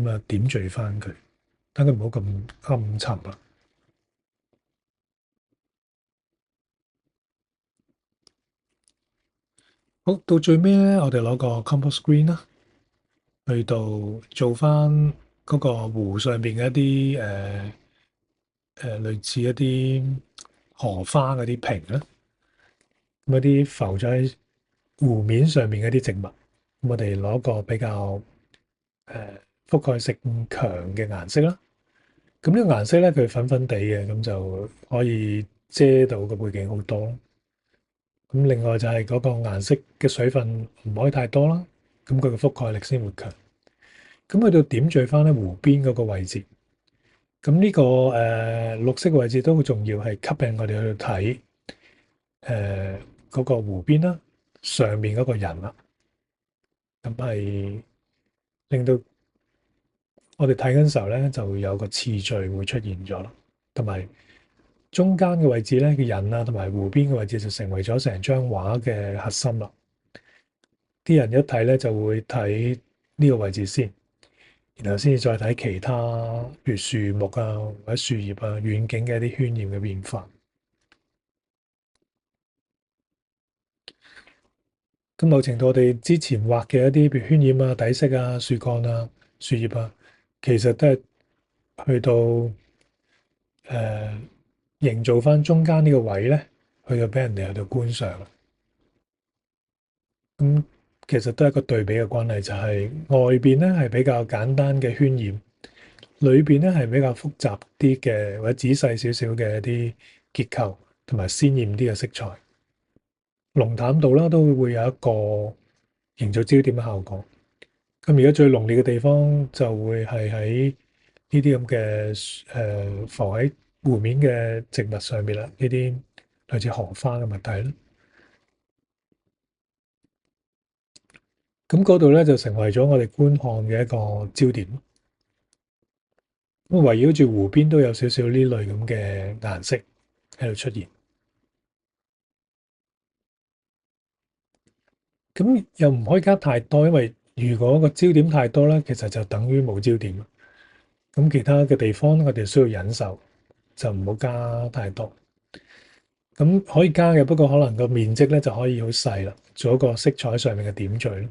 咁啊點綴翻佢，等佢唔好咁暗沉啊。好，到最尾咧，我哋攞個 compost screen 啦，去到做翻嗰個湖上邊嘅一啲類似一啲荷花嗰啲瓶啦，咁一啲浮咗喺湖面上面嗰啲植物，咁我哋攞個比較覆蓋性強嘅顏色啦。咁呢個顏色咧，佢粉粉地嘅，咁就可以遮到個背景好多。咁另外就係嗰個顏色嘅水分唔可以太多啦，咁佢嘅覆蓋力先會強。咁去到點綴翻咧湖邊嗰個位置，咁呢個綠色嘅位置都好重要，係吸引我哋去睇嗰個湖邊啦，上面嗰個人啦，咁係令到我哋睇緊時候咧，就會有個次序會出現咗咯，同埋中間嘅位置咧嘅人啊，同埋湖邊嘅位置就成為咗成張畫嘅核心啦。啲人一睇咧就會睇呢個位置先，然後先至再睇其他，譬如樹木啊或者樹葉啊、遠景嘅一啲渲染嘅變化。咁某程度我哋之前畫嘅一啲譬如渲染啊、底色啊、樹幹啊、樹葉啊，其實都係去到營造翻中間呢個位咧，去到俾人哋去到觀賞。咁其實都係一個對比嘅關係，就係外邊咧係比較簡單嘅渲染，裏邊咧係比較複雜啲嘅或者仔細少少嘅一啲結構同埋鮮豔啲嘅色彩，濃淡度啦都會有一個營造焦點嘅效果。咁而家最濃烈嘅地方就會係喺呢啲咁嘅浮喺湖面嘅植物上面啦，呢啲類似荷花嘅物體啦。咁嗰度咧就成為咗我哋觀看嘅一個焦點。咁圍繞住湖邊都有少少呢類咁嘅顏色喺度出現。咁又唔可以加太多，因為如果個焦點太多咧，其實就等於冇焦點。咁其他嘅地方我哋需要忍受，就唔好加太多。咁可以加嘅，不過可能個面積咧就可以好細啦，做一個色彩上面嘅點綴咯。